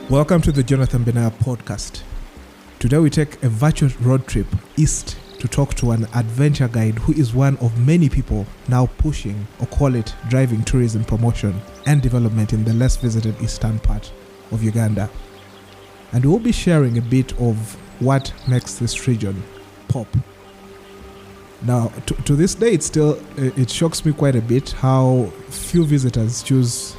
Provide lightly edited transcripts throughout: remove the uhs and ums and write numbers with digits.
Welcome to the Jonathan Benaya podcast. Today we take a virtual road trip east to talk to an adventure guide who is one of many people now pushing, or call it driving tourism promotion and development in the less visited eastern part of Uganda. And we'll be sharing a bit of what makes this region pop. Now, to this day, it shocks me quite a bit how few visitors choose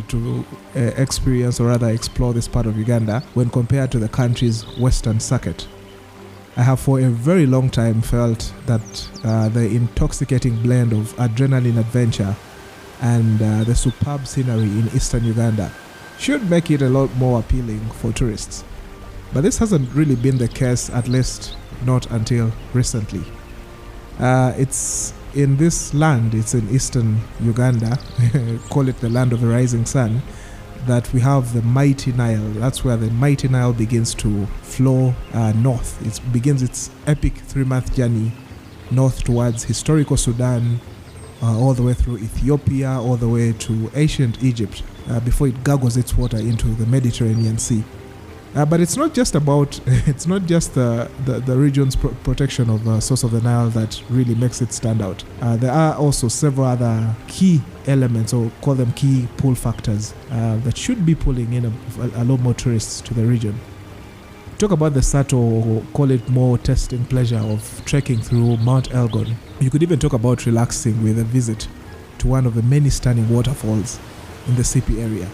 to experience or rather explore this part of Uganda when compared to the country's western circuit. I have for a very long time felt that the intoxicating blend of adrenaline adventure and the superb scenery in Eastern Uganda should make it a lot more appealing for tourists. But this hasn't really been the case, at least not until recently. It's in this land, it's in Eastern Uganda, call it the land of the rising sun, that we have the mighty Nile. That's where the mighty Nile begins to flow north. It begins its epic 3-month journey north towards historical Sudan, all the way through Ethiopia, all the way to ancient Egypt, before it gargles its water into the Mediterranean Sea. But it's not just the region's protection of source of the Nile that really makes it stand out. There are also several other key elements, or call them key pull factors, that should be pulling in a lot more tourists to the region. Talk about the subtle, or call it more testing pleasure of trekking through Mount Elgon. You could even talk about relaxing with a visit to one of the many stunning waterfalls in the Sipi area.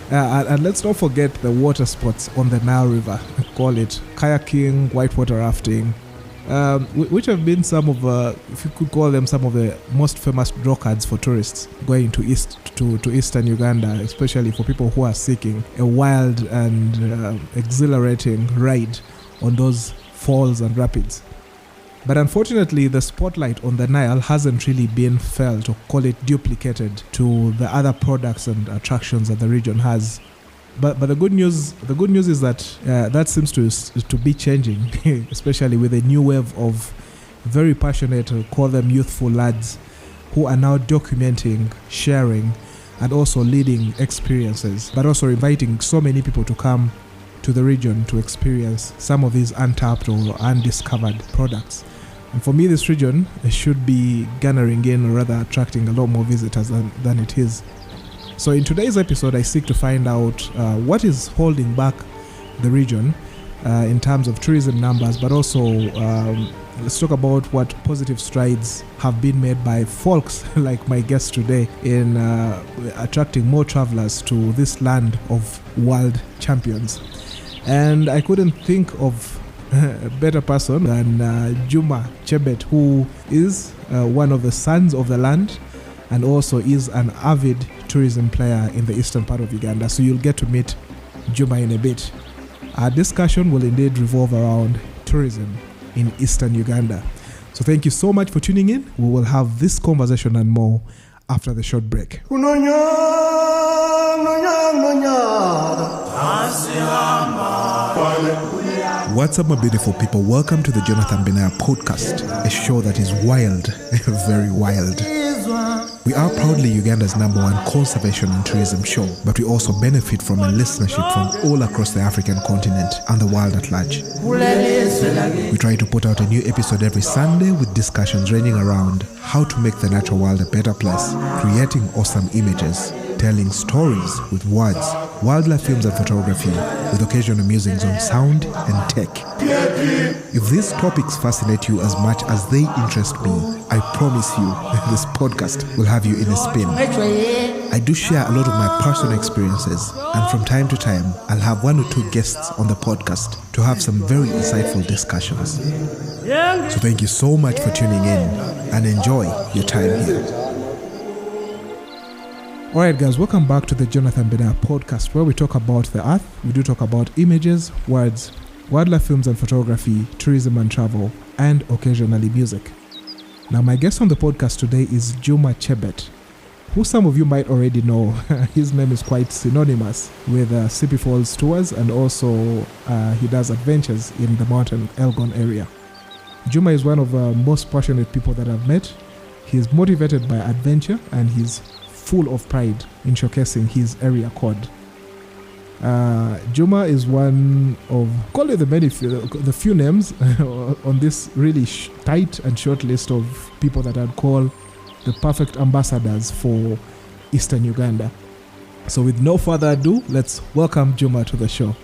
And let's not forget the water sports on the Nile River. Call it kayaking, whitewater rafting, which have been some of, if you could call them, some of the most famous draw cards for tourists going to Eastern Uganda, especially for people who are seeking a wild and exhilarating ride on those falls and rapids. But unfortunately, the spotlight on the Nile hasn't really been felt, or call it duplicated, to the other products and attractions that the region has. But the good news is that that seems to be changing, especially with a new wave of very passionate, call them youthful lads, who are now documenting, sharing, and also leading experiences, but also inviting so many people to come to the region to experience some of these untapped or undiscovered products. And for me, this region should be garnering in, or rather attracting a lot more visitors than it is. So in today's episode, I seek to find out what is holding back the region in terms of tourism numbers, but also let's talk about what positive strides have been made by folks like my guest today in attracting more travelers to this land of world champions. And I couldn't think of a better person than Juma Chebet, who is one of the sons of the land and also is an avid tourism player in the eastern part of Uganda. So you'll get to meet Juma in a bit. Our discussion will indeed revolve around tourism in Eastern Uganda. So thank you so much for tuning in. We will have this conversation and more after the short break. What's up, my beautiful people? Welcome to the Jonathan Benaya podcast, a show that is wild, very wild. We are proudly Uganda's #1 conservation and tourism show, but we also benefit from a listenership from all across the African continent and the world at large. We try to put out a new episode every Sunday with discussions ranging around how to make the natural world a better place, creating awesome images, telling stories with words, wildlife films and photography, with occasional musings on sound and tech. If these topics fascinate you as much as they interest me, I promise you this podcast will have you in a spin. I do share a lot of my personal experiences, and from time to time, I'll have 1 or 2 guests on the podcast to have some very insightful discussions. So thank you so much for tuning in, and enjoy your time here. Alright guys, welcome back to the Jonathan Benaya podcast, where we talk about the earth, we do talk about images, words, wildlife films and photography, tourism and travel, and occasionally music. Now my guest on the podcast today is Juma Chebet, who some of you might already know. His name is quite synonymous with Sipi Falls tours, and also he does adventures in the Mount Elgon area. Juma is one of the most passionate people that I've met. He's motivated by adventure, and he's full of pride in showcasing his area code. Juma is one of, call it the few names on this really tight and short list of people that I'd call the perfect ambassadors for Eastern Uganda. So with no further ado, let's welcome Juma to the show.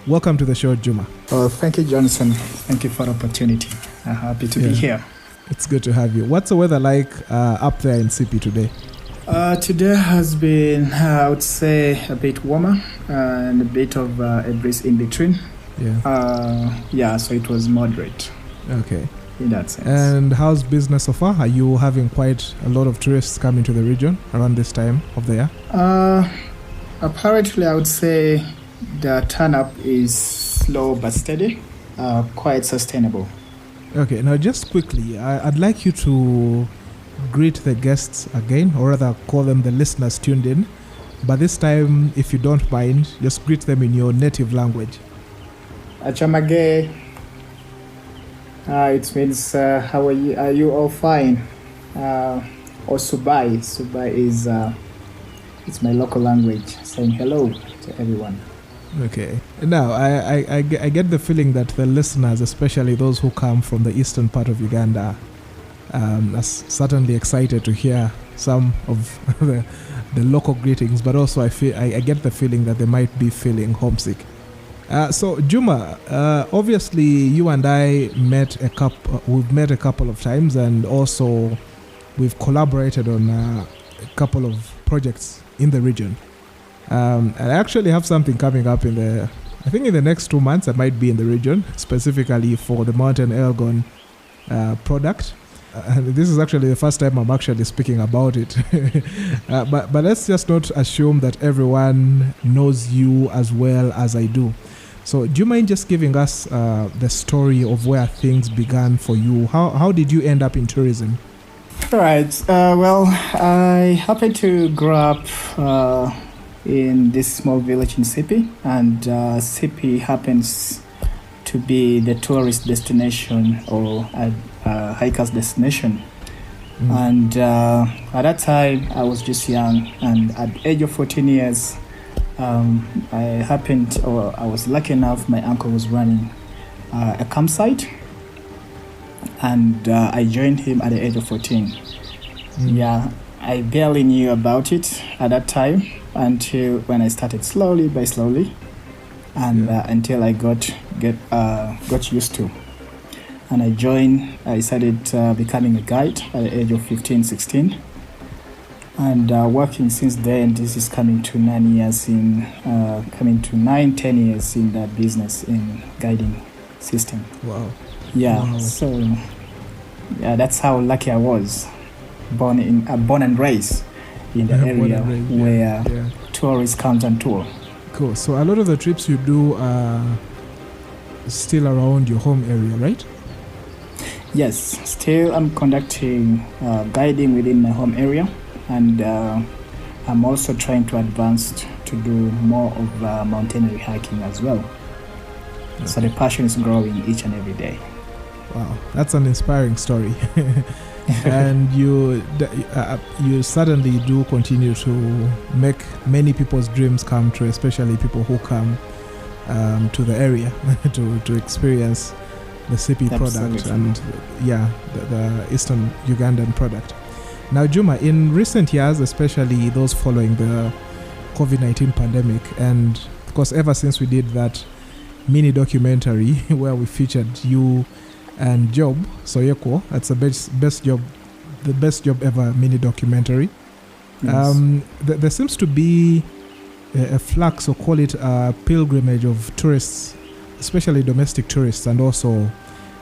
Welcome to the show, Juma. Oh, thank you, Johnson. Thank you for the opportunity. I'm happy to be here. It's good to have you. What's the weather like up there in Sipi today? Today has been, I would say, a bit warmer and a bit of a breeze in between. So it was moderate. Okay. In that sense. And how's business so far? Are you having quite a lot of tourists coming to the region around this time of the year? Apparently, I would say the turn-up is slow but steady, quite sustainable. Okay, now just quickly, I'd like you to greet the guests again, or rather call them the listeners tuned in. But this time, if you don't mind, just greet them in your native language. Achamage. It means, how are you? Are you all fine? Or Subai. Subai is, it's my local language, saying hello to everyone. Okay. Now, I get the feeling that the listeners, especially those who come from the eastern part of Uganda, are certainly excited to hear some of the local greetings, but also I get the feeling that they might be feeling homesick. So Juma, obviously you and I we've met a couple of times, and also we've collaborated on a couple of projects in the region. And I actually have something coming up in the next 2 months. I might be in the region, specifically for the Mount Elgon product. And this is actually the first time I'm actually speaking about it. But let's just not assume that everyone knows you as well as I do. So do you mind just giving us the story of where things began for you? How did you end up in tourism? All right. Well, I happened to grow up in this small village in Sipi, and Sipi happens to be the tourist destination or a hiker's destination. And at that time, I was just young, and at the age of 14 years, I was lucky enough, my uncle was running a campsite, and I joined him at the age of 14. Yeah, I barely knew about it at that time until when I started slowly, and until I got used to. And I started becoming a guide at the age of 15, 16. And working since then, this is coming to 10 years in that business in guiding system. Wow. Yeah. Wow. So, that's how lucky I was. Born and raised in the area where tourists come and tour. Cool. So a lot of the trips you do are still around your home area, right? Yes. Still, I'm conducting guiding within my home area. And I'm also trying to advance to do more of mountaineering hiking as well. Okay. So the passion is growing each and every day. Wow, that's an inspiring story. And you certainly do continue to make many people's dreams come true, especially people who come to the area to experience the Sipi product and the Eastern Ugandan product. Now, Juma, in recent years, especially those following the COVID-19 pandemic, and of course, ever since we did that mini documentary where we featured you and Job Soyeko, that's the best job ever mini documentary. Yes. There seems to be a flux, or call it a pilgrimage of tourists, especially domestic tourists and also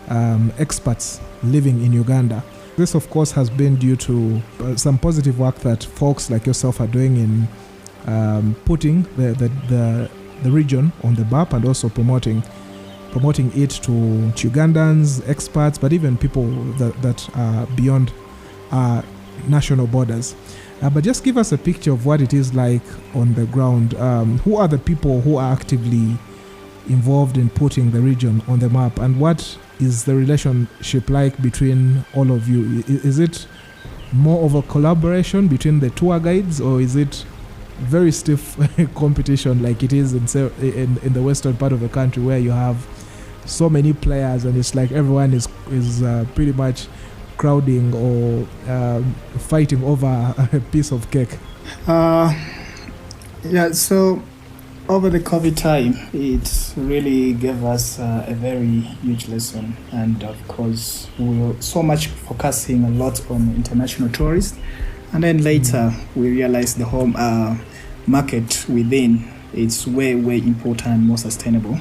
expats living in Uganda. This, of course, has been due to some positive work that folks like yourself are doing in putting the region on the map and also promoting it to Ugandans, expats, but even people that are beyond our national borders. But just give us a picture of what it is like on the ground. Who are the people who are actively involved in putting the region on the map, and what is the relationship like between all of you? Is it more of a collaboration between the tour guides, or is it very stiff competition like it is in the western part of the country, where you have so many players and it's like everyone is pretty much crowding or fighting over a piece of cake? So over the COVID time, it really gave us a very huge lesson, and of course we were so much focusing a lot on international tourists, and then later we realized the home market within is way important and more sustainable,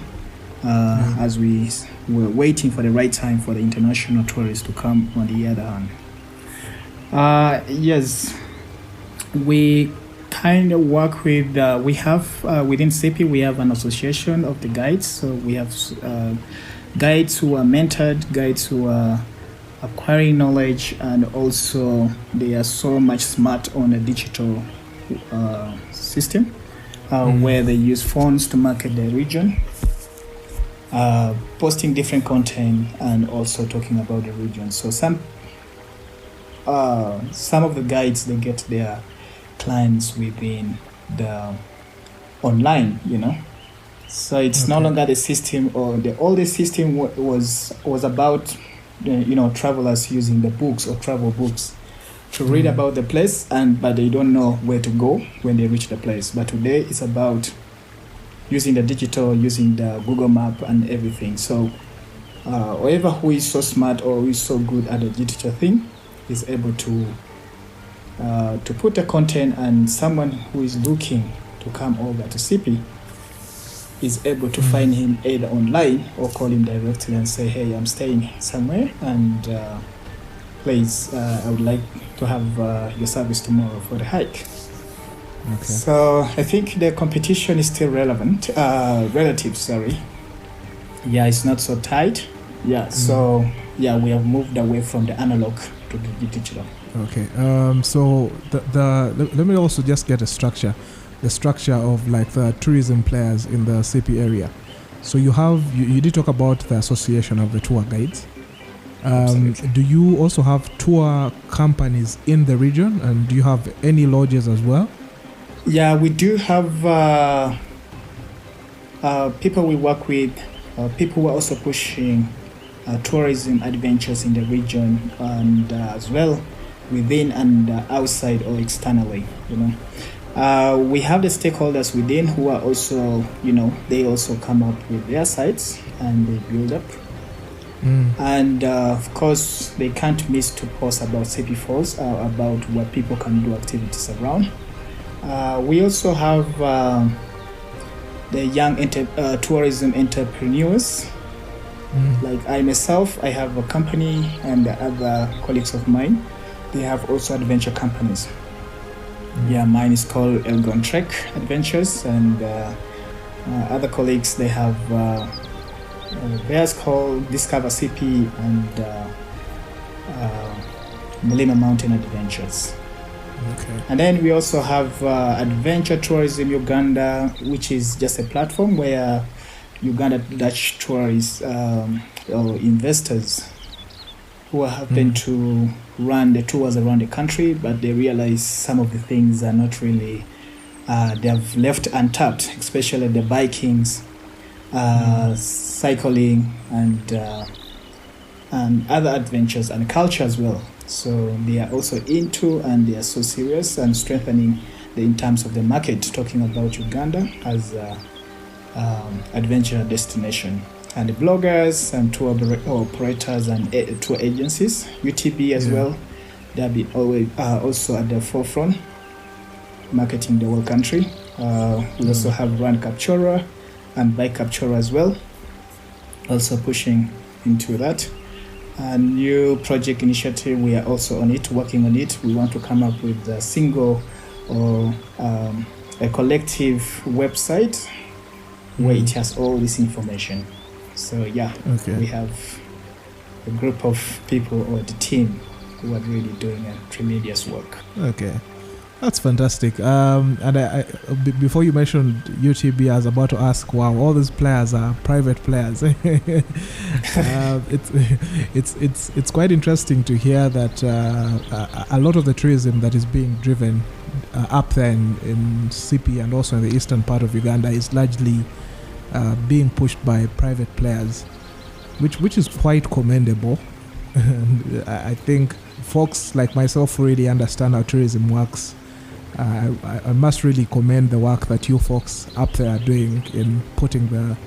as we were waiting for the right time for the international tourists to come on the other hand. Yes, we kind of work with, we have within CP, we have an association of the guides. So we have guides who are mentored, guides who are acquiring knowledge, and also they are so much smart on a digital system where they use phones to market their region, posting different content and also talking about the region. So some of the guides, they get their clients within the online, so it's no longer the system, or the older system was about travelers using the books or travel books to read about the place, but they don't know where to go when they reach the place. But today it's about using the digital, using the Google map and everything. So whoever who is so smart or who is so good at the digital thing is able to put the content, and someone who is looking to come over to CP is able to find him either online or call him directly and say, hey, I'm staying somewhere, and please, I would like to have your service tomorrow for the hike. Okay. So I think the competition is still relative, Yeah, it's not so tight. Yeah, so we have moved away from the analog to the digital. Okay. So let me also just get the structure of like the tourism players in the CP area. So you did talk about the association of the tour guides. Do you also have tour companies in the region, and do you have any lodges as well? Yeah, we do have people we work with, people who are also pushing tourism adventures in the region, and as well within and outside or externally. We have the stakeholders within who are also, they also come up with their sites and they build up. And of course, they can't miss to post about CP Falls, about what people can do activities around. We also have the young tourism entrepreneurs. Like I myself, I have a company, and the other colleagues of mine, they have also adventure companies. Yeah, mine is called Elgon Trek Adventures, and other colleagues, they have theirs called Discover CP and Milima Mountain Adventures. Okay. And then we also have Adventure Tourism Uganda, which is just a platform where Uganda Dutch tourists or investors who happen to run the tours around the country, but they realize some of the things are not really, they have left untapped, especially the bikings, cycling, and other adventures and culture as well. So they are also into, and they are so serious and strengthening in terms of the market, talking about Uganda as adventure destination. And the bloggers and tour operators and tour agencies, UTB as well, they'll be always also at the forefront, marketing the whole country. We also have Run Captura and Bike Captura as well, also pushing into that. A new project initiative, we are also on it, working on it. We want to come up with a single or a collective website where it has all this information. So we have a group of people, or the team, who are really doing a tremendous work. Okay, that's fantastic. And I before you mentioned UTB, I was about to ask, wow, all these players are private players. It's quite interesting to hear that a lot of the tourism that is being driven up there in Sipi and also in the eastern part of Uganda is largely being pushed by private players, which is quite commendable. And I think folks like myself who really understand how tourism works, I must really commend the work that you folks up there are doing in putting the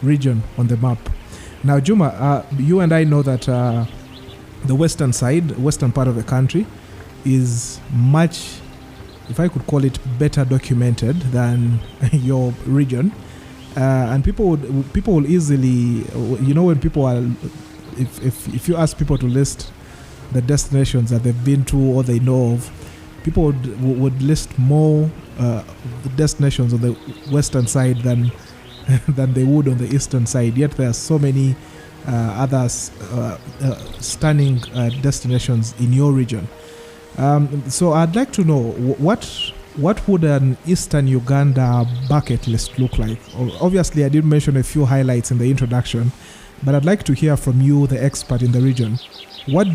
region on the map. Now, Juma, you and I know that the western part of the country is much, if I could call it, better documented than your region. And people will easily, when people are, if you ask people to list the destinations that they've been to or they know of, people would list more the destinations on the western side than they would on the eastern side. Yet there are so many other stunning destinations in your region. So I'd like to know what would an Eastern Uganda bucket list look like? Obviously, I did mention a few highlights in the introduction, but I'd like to hear from you, the expert in the region. What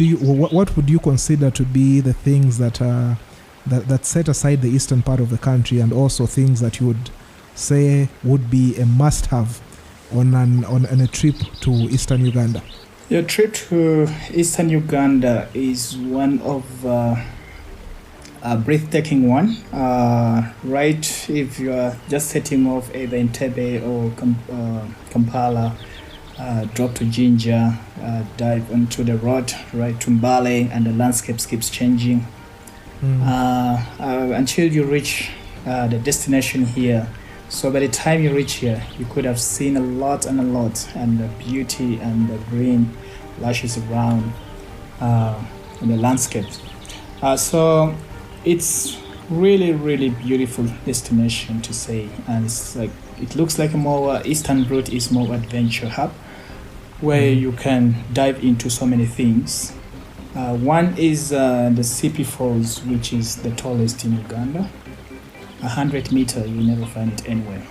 would you consider to be the things that set aside the eastern part of the country, and also things that you would say would be a must-have on a trip to Eastern Uganda? Your trip to Eastern Uganda is one of a breathtaking one. Right, if you are just setting off either in Entebbe or Kampala, drop to Jinja, dive onto the road right to Mbale, and the landscape keeps changing until you reach the destination here. So by the time you reach here, you could have seen a lot, and the beauty and the green lashes around in the landscape. So it's really, really beautiful destination to say, and it looks like a more eastern route is more adventure hub, where you can dive into so many things. One is the Sipi Falls, which is the tallest in Uganda. 100 meter, you never find it anywhere.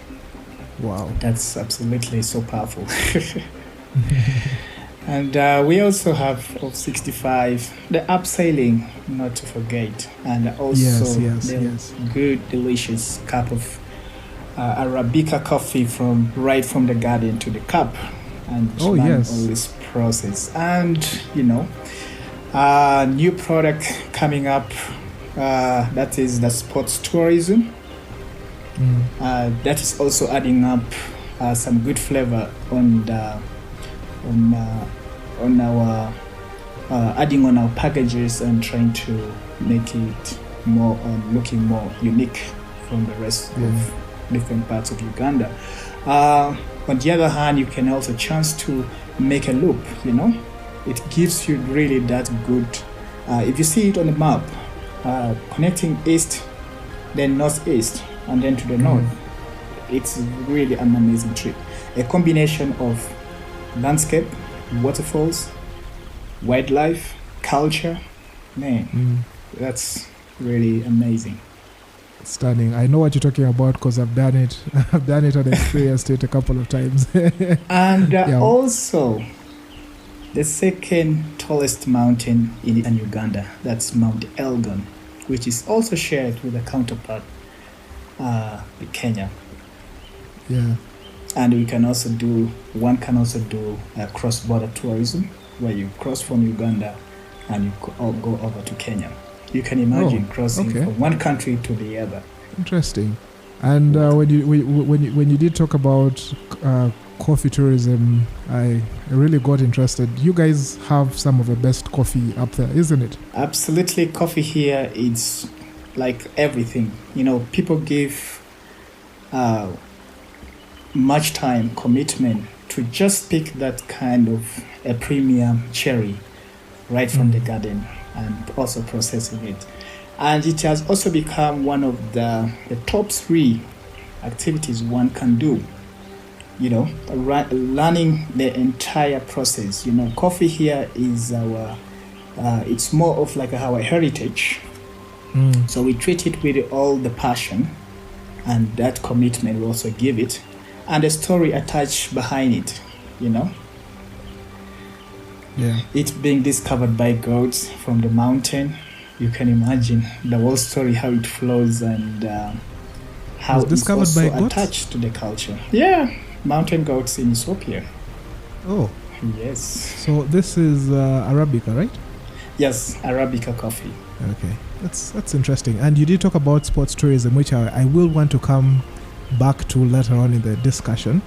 Wow, that's absolutely so powerful. And we also have of 65 the abseiling, not to forget, and also yes. good delicious cup of Arabica coffee right from the garden to the cup, and all this process. And new product coming up, that is the sports tourism. That is also adding up some good flavor on our adding on our packages and trying to make it more looking more unique from the rest of different parts of Uganda. On the other hand, you can also chance to make a loop. It gives you really that good. If you see it on the map, connecting east, then northeast, and then to the north, it's really an amazing trip. A combination of landscape, waterfalls, wildlife, culture. Man, that's really amazing. Stunning. I know what you're talking about because I've done it. I've done it and experienced it a couple of times. And also, the second tallest mountain in Uganda, that's Mount Elgon, which is also shared with a counterpart, Kenya. Yeah. And one can also do cross-border tourism, where you cross from Uganda and you go over to Kenya. You can imagine crossing from one country to the other. Interesting. And when you did talk about coffee tourism, I really got interested. You guys have some of the best coffee up there, isn't it? Absolutely. Coffee here is like everything. People give much time, commitment to just pick that kind of a premium cherry right from the garden and also processing it. And it has also become one of the top 3 activities one can do. Learning the entire process. Coffee here is it's more of like our heritage. So we treat it with all the passion, and that commitment we also give it, and a story attached behind it. Yeah. It's being discovered by goats from the mountain, you can imagine the whole story, how it flows, and how it's discovered also by goats? attached to the culture. Yeah, mountain goats in Ethiopia. Oh, Yes. so this is Arabica, right? Yes, Arabica coffee. Okay, that's interesting. And you did talk about sports tourism, which I will want to come back to later on in the discussion.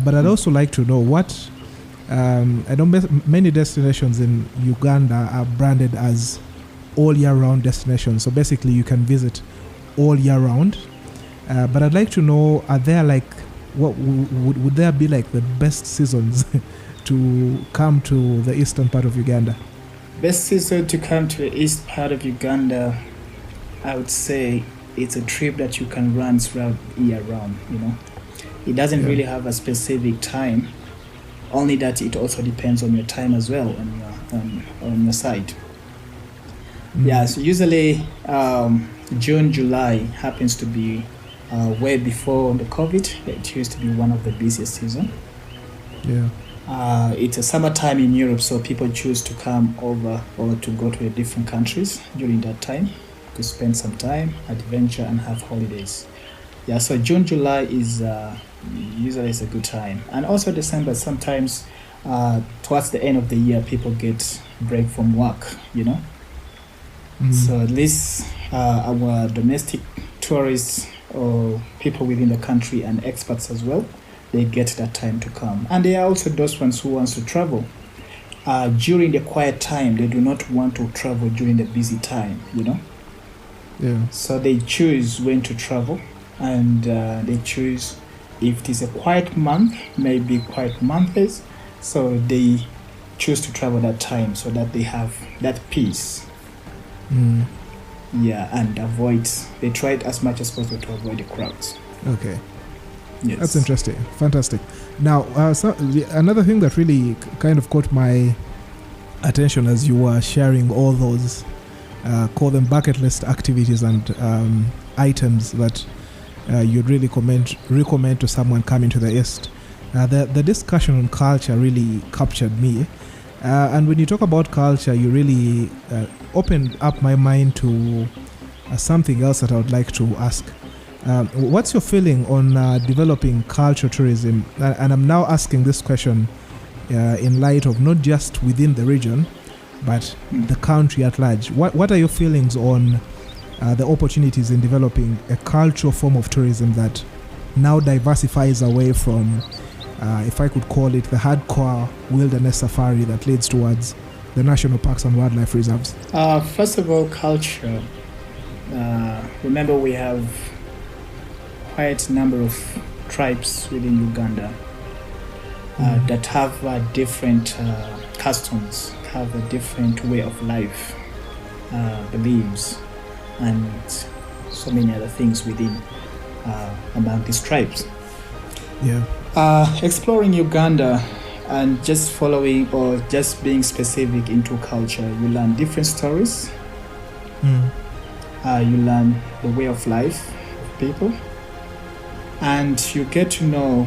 But I'd also like to know what I know many destinations in Uganda are branded as all year round destinations. So basically, you can visit all year round. But I'd like to know: are there what would there be the best seasons to come to the eastern part of Uganda? Best season to come to the east part of Uganda, I would say it's a trip that you can run throughout year round. It doesn't really have a specific time, only that it also depends on your time as well on your side. Yeah, so usually June, July happens to be way before the COVID. It used to be one of the busiest season. Yeah. It's a summertime in Europe, so people choose to come over or to go to different countries during that time to spend some time, adventure, and have holidays. Yeah, so June, July is usually is a good time, and also December. Sometimes towards the end of the year, people get break from work. So at least our domestic tourists or people within the country and expats as well, they get that time to come. And there are also those ones who wants to travel during the quiet time. They do not want to travel during the busy time, Yeah. So they choose when to travel, and they choose if it is a quiet month, maybe quiet months, so they choose to travel that time so that they have that peace. Yeah, and they try it as much as possible to avoid the crowds. Okay. Yes. That's interesting. Fantastic. Now, another thing that really kind of caught my attention as you were sharing all those, call them bucket list activities and items that you'd really recommend to someone coming to the East. The discussion on culture really captured me. And when you talk about culture, you really opened up my mind to something else that I would like to ask. What's your feeling on developing culture tourism? And I'm now asking this question in light of not just within the region, but the country at large. What are your feelings on the opportunities in developing a cultural form of tourism that now diversifies away from, if I could call it, the hardcore wilderness safari that leads towards the national parks and wildlife reserves? First of all, culture. Remember, we have quite a number of tribes within Uganda that have different customs, have a different way of life, beliefs, and so many other things within among these tribes. Yeah. Exploring Uganda and just following or just being specific into culture, you learn different stories. You learn the way of life of people, and you get to know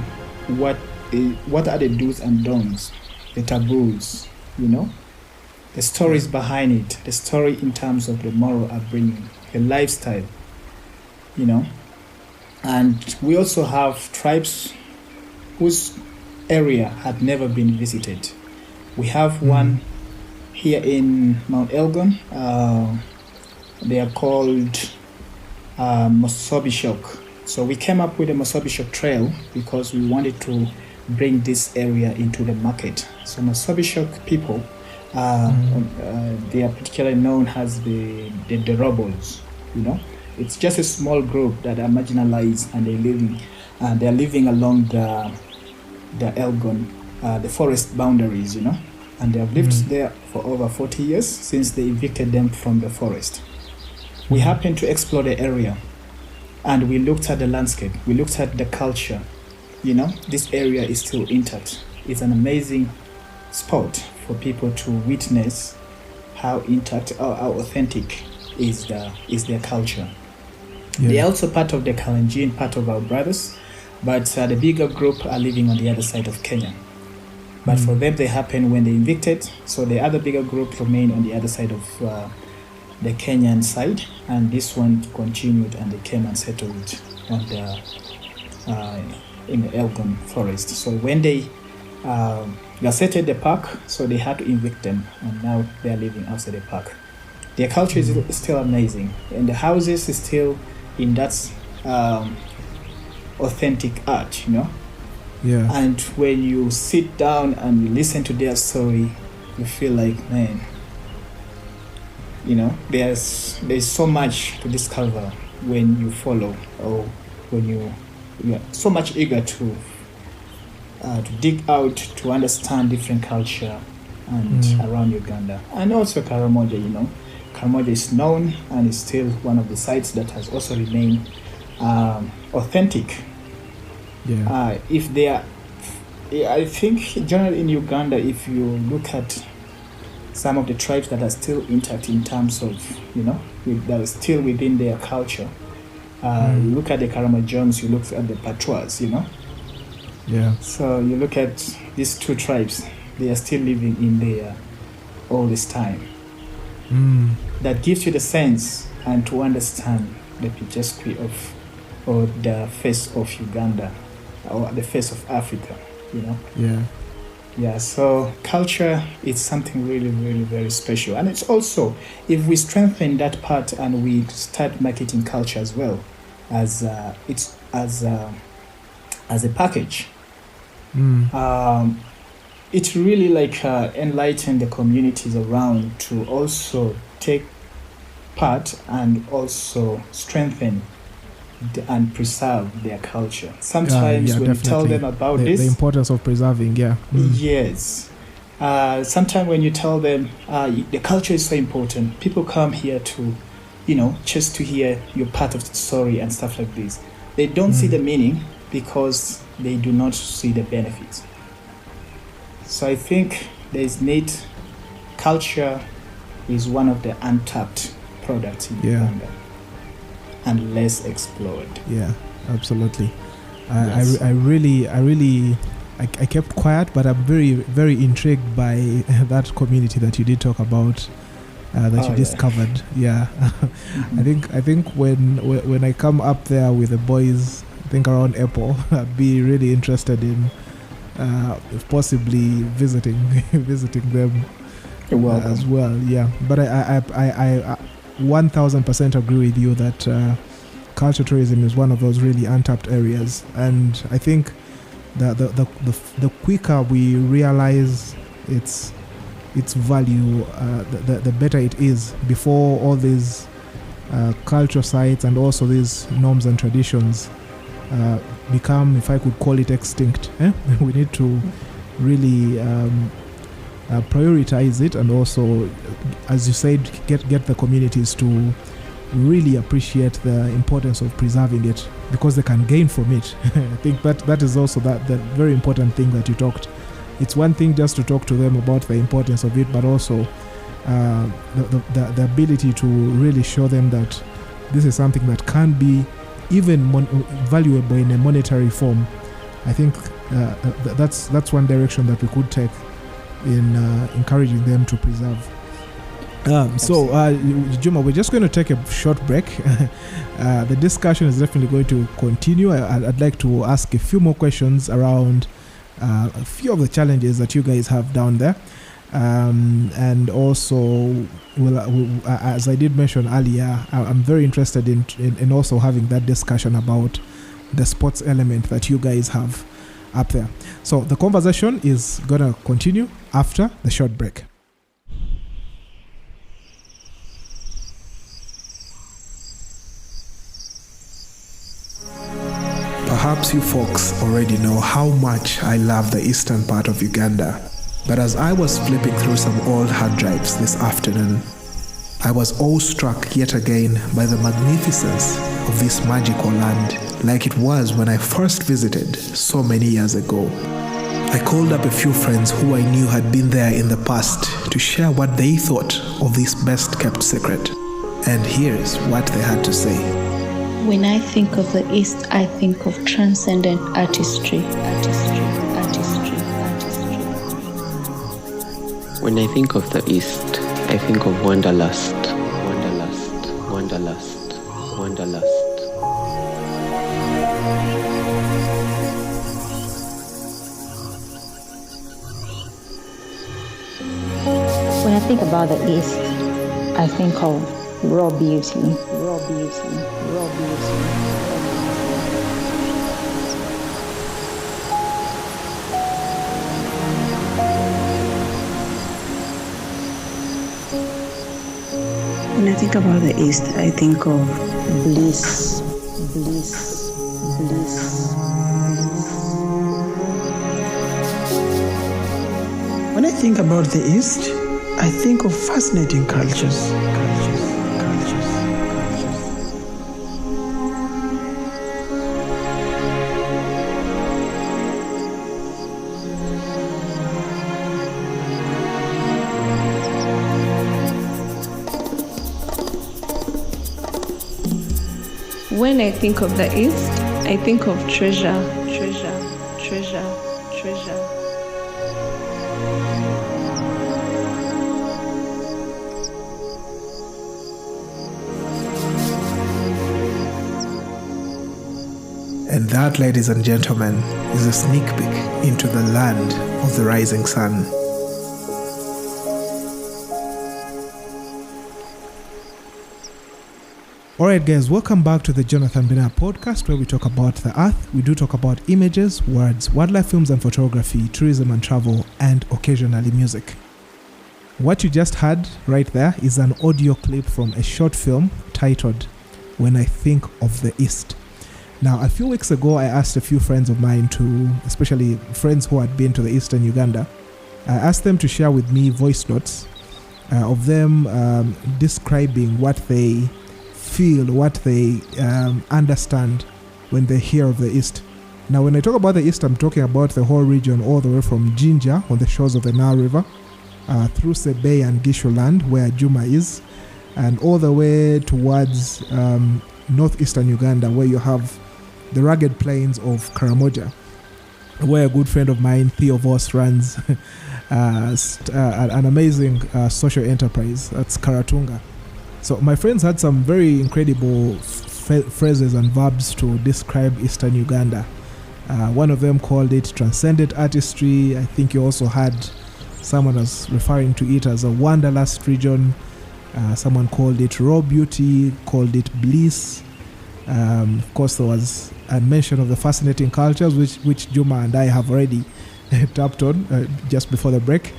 what are the do's and don'ts, the taboos, the stories behind it, the story in terms of the moral upbringing, the lifestyle, And we also have tribes whose area had never been visited. We have one here in Mount Elgon. They are called Mosobishok. So we came up with the Mosobishok Trail because we wanted to bring this area into the market. So Mosobishok people, they are particularly known as the rebels. It's just a small group that are marginalized, and they're living along the Elgon, the forest boundaries, and they have lived there for over 40 years since they evicted them from the forest. We happened to explore the area, and we looked at the landscape, we looked at the culture. This area is still intact. It's an amazing spot for people to witness how intact or how authentic is their culture. Yeah. They're also part of the Kalenjin, part of our brothers, but the bigger group are living on the other side of Kenya. But for them, they happened when they evicted, so the other bigger group remained on the other side of the Kenyan side, and this one continued and they came and settled on the in the Elgon forest. So when they gazetted the park, so they had to evict them, and now they are living outside the park. Their culture is still amazing, and the houses is still in that authentic art, you know. Yeah. And when you sit down and you listen to their story, you feel like, man, you know, there's so much to discover when you follow, or when you are so much eager to dig out to understand different culture and around Uganda. And also Karamoja, you know. Karamoja is known and is still one of the sites that has also remained authentic. Yeah. I think generally in Uganda, if you look at some of the tribes that are still intact in terms of, you know, that are still within their culture, you look at the Karamojons, you look at the Patois, you know. Yeah. So you look at these two tribes, they are still living in there all this time. That gives you the sense and to understand the picturesque of, or the face of Uganda, or the face of Africa, you know. Yeah, so culture is something really, really very special. And it's also, if we strengthen that part and we start marketing culture as well, as a package, it really like enlighten the communities around to also take part and also strengthen and preserve their culture. Sometimes when definitely. you tell them about the importance of preserving, yes. Sometimes when you tell them the culture is so important, people come here to, you know, just to hear you're part of the story and stuff like this. They don't see the meaning because they do not see the benefits. So I think there's need. Culture is one of the untapped products in Uganda and less explored. Yeah, absolutely. Yes. I kept quiet, but I'm very, very intrigued by that community that you did talk about, that you discovered. Yeah, I think when I come up there with the boys, I think around April, I'd be really interested in possibly visiting them as well. Yeah, but I 1000% agree with you that culture tourism is one of those really untapped areas, and I think the quicker we realize its value, the better it is before all these culture sites and also these norms and traditions become, if I could call it, extinct. We need to really prioritize it, and also, as you said, get the communities to really appreciate the importance of preserving it, because they can gain from it. I think that is also that very important thing that you talked. It's one thing just to talk to them about the importance of it, but also the ability to really show them that this is something that can be even valuable in a monetary form. I think that's one direction that we could take in encouraging them to preserve. So, Juma, we're just going to take a short break. The discussion is definitely going to continue. I'd like to ask a few more questions around a few of the challenges that you guys have down there. And also, as I did mention earlier, I'm very interested in also having that discussion about the sports element that you guys have up there. So the conversation is going to continue after the short break. Perhaps you folks already know how much I love the eastern part of Uganda, but as I was flipping through some old hard drives this afternoon, I was awestruck yet again by the magnificence of this magical land, like it was when I first visited so many years ago. I called up a few friends who I knew had been there in the past to share what they thought of this best-kept secret, and here's what they had to say. When I think of the East, I think of transcendent artistry. When I think of the East, I think of wanderlust. think about the East, I think of raw beauty, raw beauty, raw beauty. When I think about the East, I think of bliss, bliss, bliss. When I think about the East, I think of fascinating cultures. When I think of the East, I think of treasure, treasure, treasure, treasure. And that, ladies and gentlemen, is a sneak peek into the land of the rising sun. Alright guys, welcome back to the Jonathan Bina podcast, where we talk about the earth. We do talk about images, words, wildlife films and photography, tourism and travel, and occasionally music. What you just heard right there is an audio clip from a short film titled When I Think of the East. Now, a few weeks ago, I asked a few friends of mine especially friends who had been to the Eastern Uganda, I asked them to share with me voice notes of them describing what they feel, what they understand when they hear of the East. Now, when I talk about the East, I'm talking about the whole region, all the way from Jinja on the shores of the Nile River, through Sebe and Gishu land, where Juma is, and all the way towards northeastern Uganda, where you have the rugged plains of Karamoja, where a good friend of mine, Theo Voss, runs an amazing social enterprise. That's Karatunga. So my friends had some very incredible phrases and verbs to describe Eastern Uganda. One of them called it transcendent artistry. I think you also had someone was referring to it as a wanderlust region. Someone called it raw beauty, called it bliss. Of course, there was a mention of the fascinating cultures, which Juma and I have already tapped on just before the break.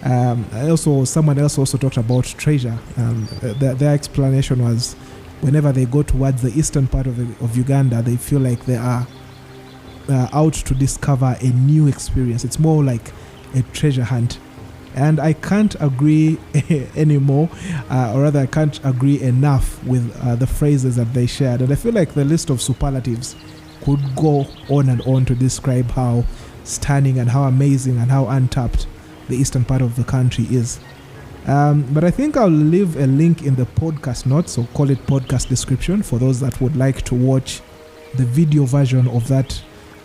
Someone else also talked about treasure. Their explanation was whenever they go towards the eastern part of Uganda, they feel like they are out to discover a new experience. It's more like a treasure hunt. And I can't agree anymore, or rather I can't agree enough with the phrases that they shared. And I feel like the list of superlatives could go on and on to describe how stunning and how amazing and how untapped the eastern part of the country is. But I think I'll leave a link in the podcast notes, so call it podcast description, for those that would like to watch the video version of that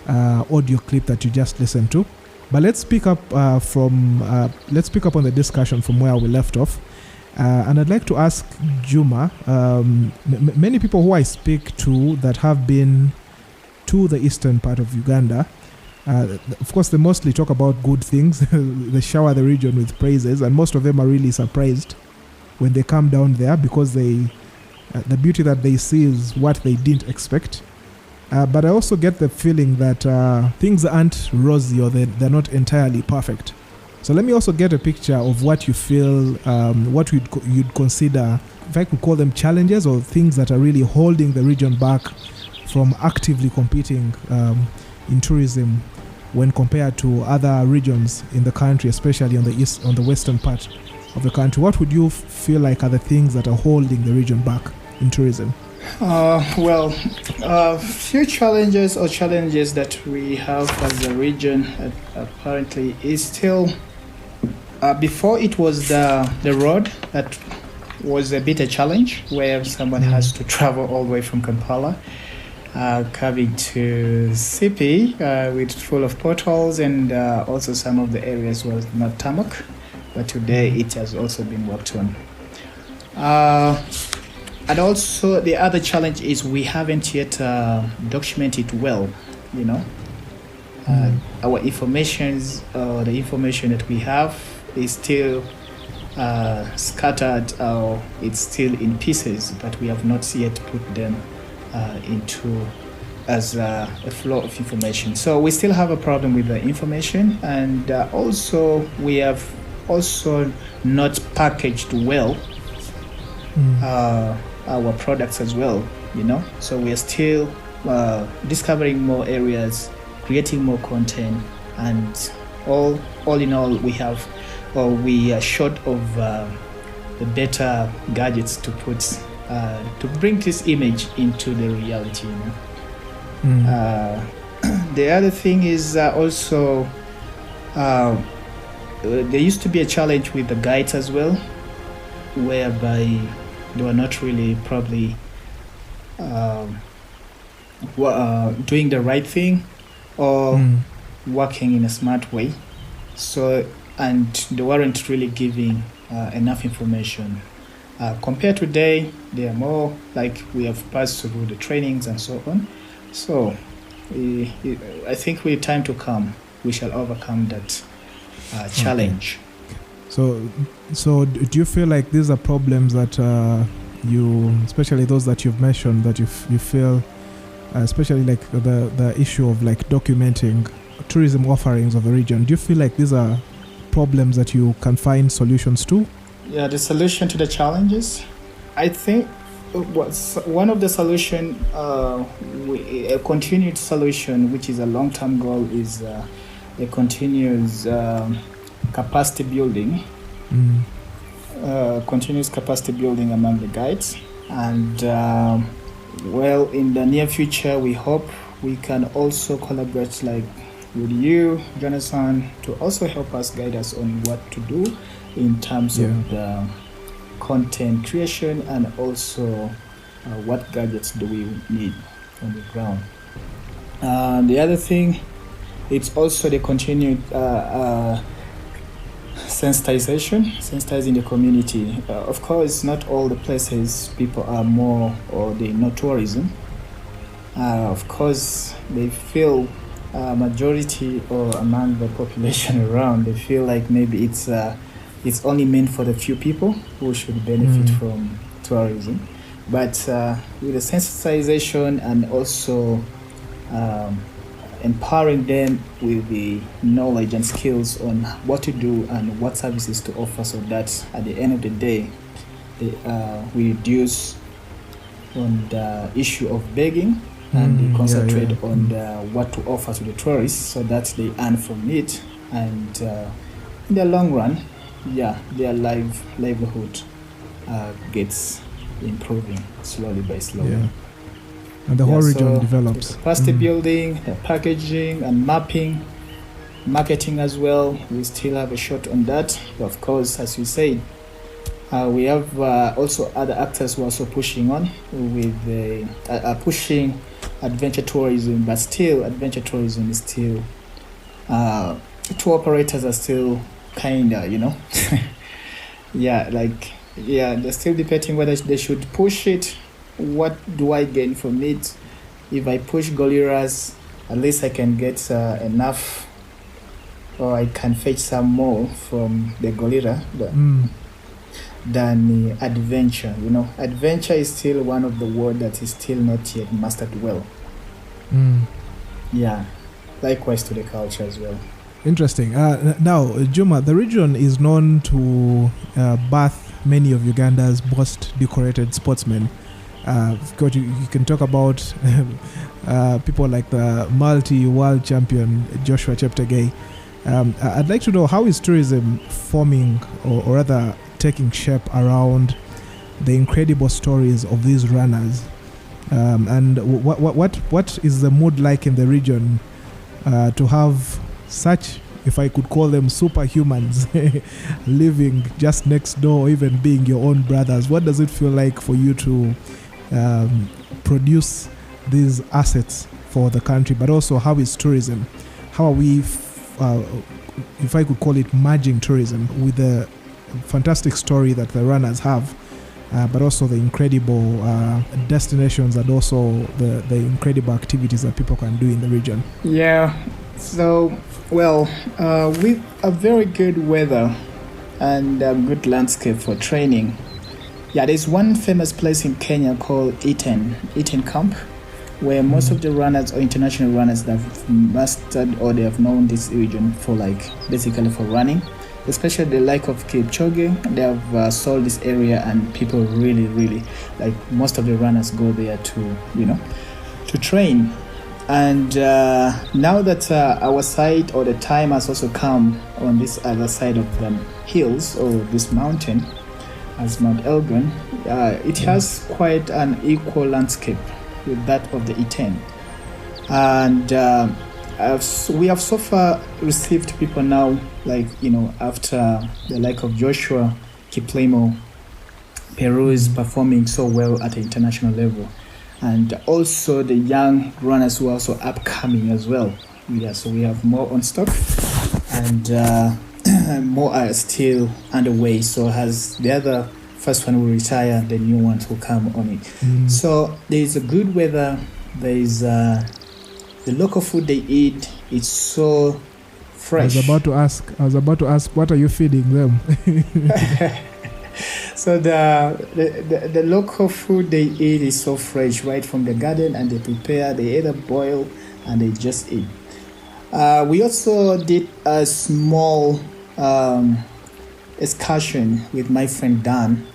audio clip that you just listened to. But let's pick up on the discussion from where we left off. And I'd like to ask Juma, many people who I speak to that have been to the eastern part of Uganda, of course, they mostly talk about good things. They shower the region with praises, and most of them are really surprised when they come down there, because the beauty that they see is what they didn't expect. But I also get the feeling that things aren't rosy, or they're not entirely perfect. So let me also get a picture of what you feel, what you'd consider, if I could call them challenges, or things that are really holding the region back from actively competing in tourism when compared to other regions in the country, especially on the western part of the country. What would you feel like are the things that are holding the region back in tourism? Few challenges that we have as a region apparently is still, before it was the road that was a bit a challenge, where someone has to travel all the way from Kampala coming to Sipi with full of potholes, and also some of the areas was not tarmac, but today it has also been worked on. And also the other challenge is we haven't yet documented well, our information, the information that we have is still scattered or it's still in pieces, but we have not yet put them into as a flow of information. So we still have a problem with the information, and also we have also not packaged well our products as well, so we are still discovering more areas, creating more content, and all in all we are short of the better gadgets to put to bring this image into the reality. The other thing is also there used to be a challenge with the guides as well, whereby they were not really probably doing the right thing or working in a smart way. So, and they weren't really giving enough information. Compared to today, they are more like we have passed through the trainings and so on. So, I think with time to come, we shall overcome that challenge. So do you feel like these are problems that you, especially those that you've mentioned, that you feel, especially like the issue of like documenting tourism offerings of the region, do you feel like these are problems that you can find solutions to? Yeah, the solution to the challenges, I think one of the solution, a continued solution, which is a long-term goal, is a continuous capacity building, continuous capacity building among the guides. And well, in the near future, we hope we can also collaborate like with you, Jonathan, to also help us guide us on what to do in terms of the content creation, and also what gadgets do we need on the ground. The other thing, it's also the continued sensitizing the community. Of course, not all the places people are more, or they know tourism. Of course, they feel majority or among the population around, they feel like maybe it's only meant for the few people who should benefit from tourism. But with the sensitization and also empowering them with the knowledge and skills on what to do and what services to offer, so that at the end of the day, we reduce on the issue of begging, and they concentrate on what to offer to the tourists, so that they earn from it, and in the long run, their livelihood gets improving slowly by slowly. And the whole region develops. Capacity building, packaging and mapping, marketing as well. We still have a shot on that. Of course, as you said, we have also other actors who are also pushing on with pushing adventure tourism, but still adventure tourism is still tour operators are still kinda, they're still debating whether they should push it. What do I gain from it? If I push gorillas, at least I can get enough, or I can fetch some more from the gorilla than adventure. Adventure is still one of the words that is still not yet mastered well. Likewise to the culture as well. Interesting. Now, Juma, the region is known to birth many of Uganda's most decorated sportsmen. You can talk about people like the multi-world champion Joshua Cheptegei. I'd like to know, how is tourism forming, or rather taking shape around the incredible stories of these runners, and what is the mood like in the region to have such, if I could call them superhumans, living just next door, or even being your own brothers? What does it feel like for you to produce these assets for the country? But also, how is tourism? How are we, if I could call it, merging tourism with the fantastic story that the runners have, but also the incredible destinations, and also the incredible activities that people can do in the region? So, with a very good weather and good landscape for training. Yeah, there's one famous place in Kenya called Eastern Camp, where most of the runners or international runners that have mastered or they have known this region for basically for running, especially the like of Kipchoge, they have sold this area, and people really most of the runners go there to train. And now that our side or the time has also come on this other side of the hills or this mountain as Mount Elgon, it has quite an equal landscape with that of the Eastern. And we have so far received people now, after the like of Joshua Kiplimo, Peru is performing so well at the international level. And also the young runners who are also upcoming as well. Yeah, so we have more on stock, and more are still underway. So as the other first one will retire, the new ones will come on it. So there is a good weather. There is the local food they eat. It's so fresh. I was about to ask, what are you feeding them? So the local food they eat is so fresh, right from the garden, and they prepare. They either boil and they just eat. We also did a small excursion with my friend Dan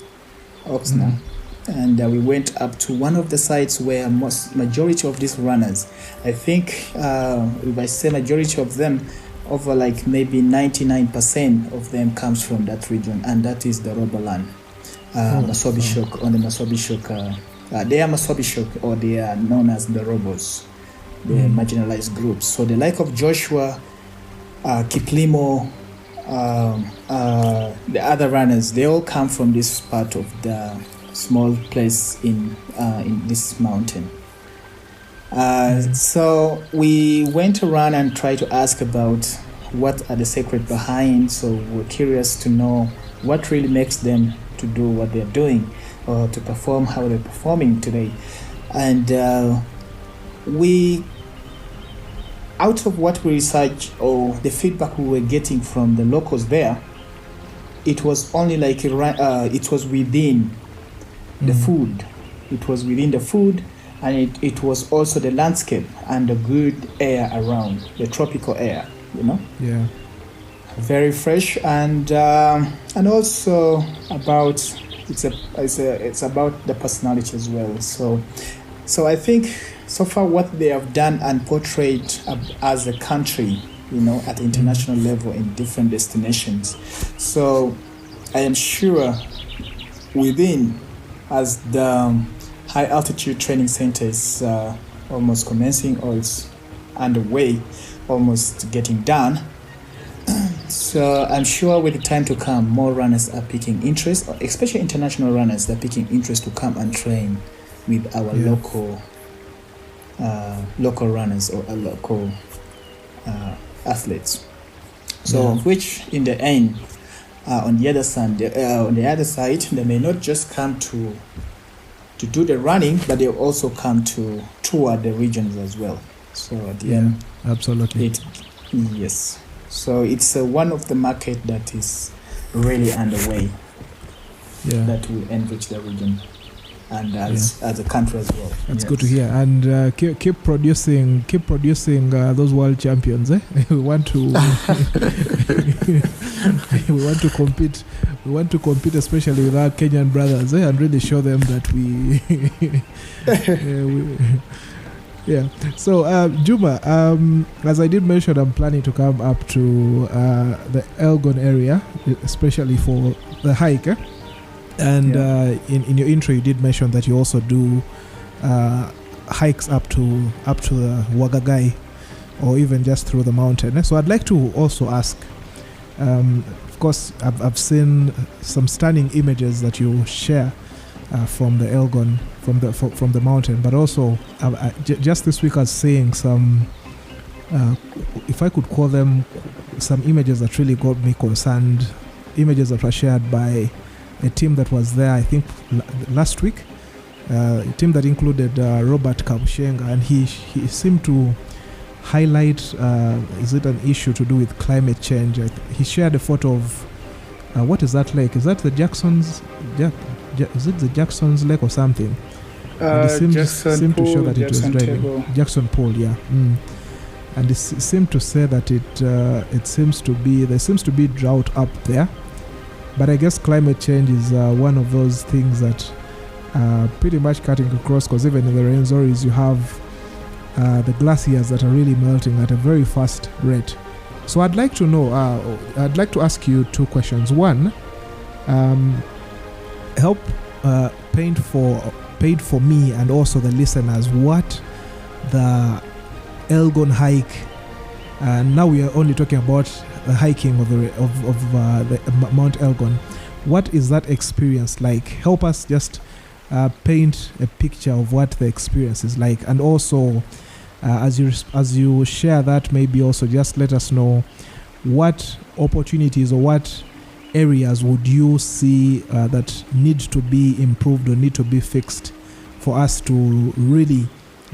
Oxner, and we went up to one of the sites where majority of these runners, I think if I say majority of them, over maybe 99% of them comes from that region, and that is the Roboland. Masobishok, on the Masobishok, they are Masobishok, or they are known as the Robos, the marginalized groups. So the like of Joshua, Kiplimo, the other runners, they all come from this part of the small place in this mountain. So we went around and tried to ask about what are the secret behind. So we're curious to know what really makes them to do what they're doing, or to perform how they're performing today. And we, out of what we researched or the feedback we were getting from the locals there, it was only it was within the food. It was within the food, and it was also the landscape and the good air around, the tropical air, Yeah. Very fresh, and also about it's about the personality as well. So I think so far what they have done and portrayed as a country, at the international level in different destinations. So I am sure within, as the high altitude training center is almost commencing, or it's underway, almost getting done. So I'm sure with the time to come, more runners are picking interest, especially international runners that are picking interest to come and train with our local runners or local athletes. So which in the end, on the other side, they may not just come to do the running, but they also come to tour the regions as well. So at the end, absolutely, yes. So it's one of the market that is really underway. Yeah, that will enrich the region and as a country as well. That's good to hear. And keep producing those world champions. We want to we want to compete. We want to compete, especially with our Kenyan brothers, and really show them that we. Yeah. So, Juma, as I did mention, I'm planning to come up to the Elgon area, especially for the hike. And in your intro, you did mention that you also do hikes up to the Wagagai, or even just through the mountain. So I'd like to also ask. Of course, I've seen some stunning images that you share from the Elgon, from the mountain, but also just this week I was seeing some, if I could call them, some images that really got me concerned, images that were shared by a team that was there, I think last week, a team that included Robert Kabushenga, and he seemed to highlight, is it an issue to do with climate change? He shared a photo of what is that lake? Is that the Jackson's? Is it the Jackson's Lake or something? And it seemed to show that it was driving. Jackson Pool, yeah. And it seemed to say that there seems to be drought up there. But I guess climate change is one of those things that pretty much cutting across, because even in the Rwenzori you have the glaciers that are really melting at a very fast rate. So I'd like to know, I'd like to ask you two questions. One, help paint for me and also the listeners what the Elgon hike. Now we are only talking about the hiking of the Mount Elgon. What is that experience like? Help us just paint a picture of what the experience is like, and also as you share that, maybe also just let us know what opportunities or what areas would you see that need to be improved or need to be fixed for us to really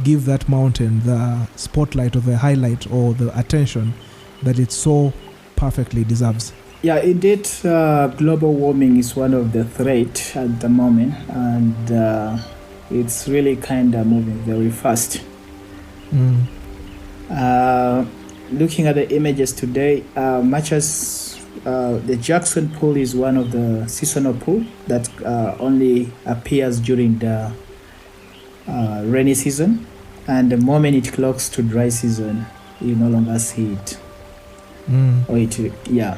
give that mountain the spotlight or the highlight or the attention that it so perfectly deserves. Yeah, indeed, global warming is one of the threats at the moment, and it's really kind of moving very fast. Looking at the images today, much as the Jackson Pool is one of the seasonal pool that only appears during the rainy season, and the moment it clocks to dry season, you no longer see it.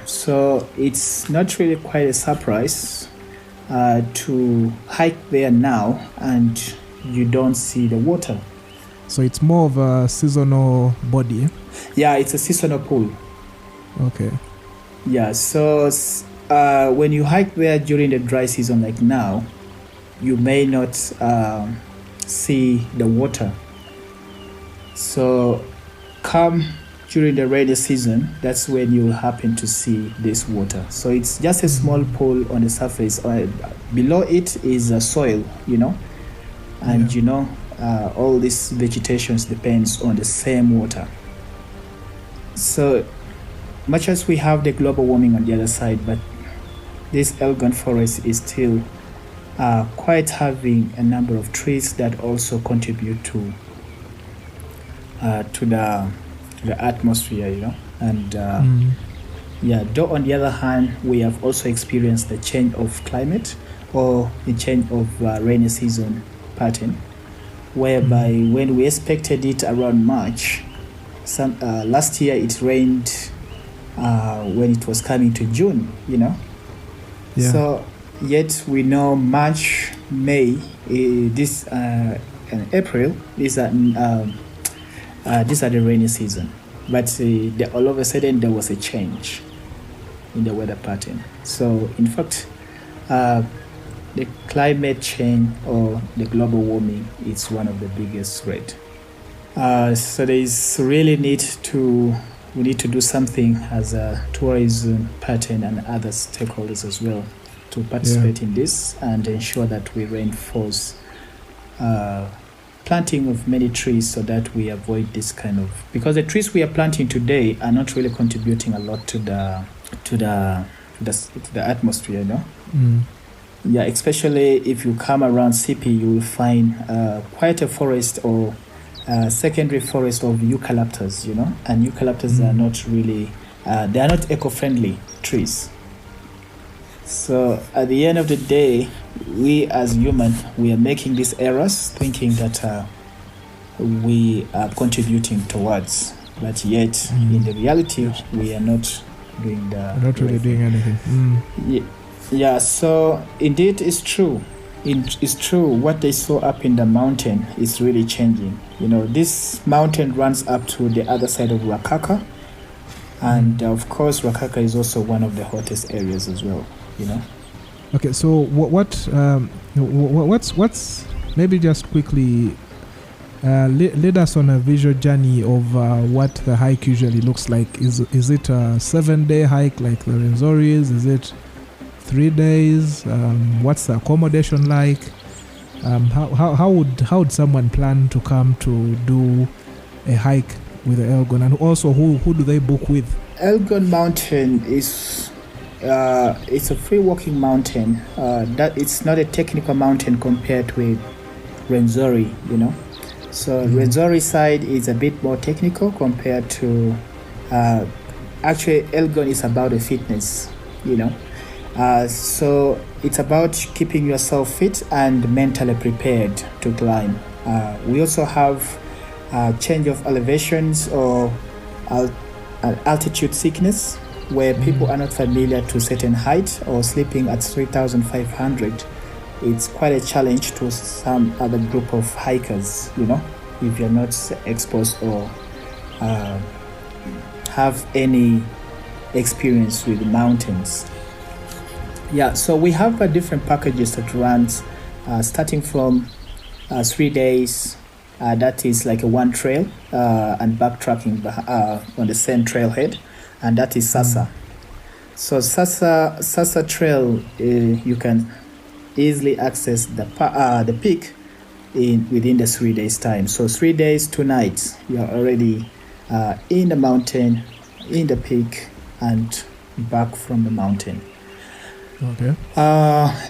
So it's not really quite a surprise to hike there now and you don't see the water. So it's more of a seasonal body. Yeah, it's a seasonal pool. Okay. Yeah, so when you hike there during the dry season like now, you may not see the water. So come during the rainy season, that's when you happen to see this water. So it's just a small pool on the surface. Below it is soil, and all these vegetations depends on the same water. So much as we have the global warming on the other side, but this Elgon forest is still quite having a number of trees that also contribute to the atmosphere, and though on the other hand we have also experienced the change of climate or the change of rainy season pattern, whereby when we expected it around March, last year it rained when it was coming to June, so yet we know March, May, and April, these are the rainy season, but all of a sudden there was a change in the weather pattern. So in fact, the climate change or the global warming is one of the biggest threats. So there is really we need to do something as a tourism pattern and other stakeholders as well to participate in this and ensure that we reinforce planting of many trees so that we avoid this kind of, because the trees we are planting today are not really contributing a lot to the atmosphere, Yeah, especially if you come around CP, you will find quite a forest or secondary forest of eucalyptus, and eucalyptus are not really, they are not eco-friendly trees. So at the end of the day, we as human, we are making these errors thinking that we are contributing towards, but yet in the reality we are not doing doing anything. Yeah, so indeed it's true. It's true what they saw up in the mountain is really changing. This mountain runs up to the other side of Ruakaka, and of course Ruakaka is also one of the hottest areas as well. Okay, so what's maybe just quickly lead us on a visual journey of what the hike usually looks like. Is it a 7-day hike like the Rwenzoris? Is it 3 days? What's the accommodation like? How would someone plan to come to do a hike with the Elgon, and also who do they book with? Elgon Mountain is it's a free walking mountain. That it's not a technical mountain compared with Rwenzori, So Rwenzori side is a bit more technical compared to. Actually, Elgon is about the fitness, So it's about keeping yourself fit and mentally prepared to climb. We also have change of elevations or altitude sickness, where people are not familiar to certain height or sleeping at 3,500. It's quite a challenge to some other group of hikers, if you're not exposed or have any experience with mountains. Yeah, so we have different packages that runs starting from 3 days. That is like a one trail and backtracking on the same trailhead, and that is Sasa. So Sasa trail, you can easily access the peak within the 3 days time. So 3 days, 2 nights, you are already in the mountain, in the peak, and back from the mountain. Okay.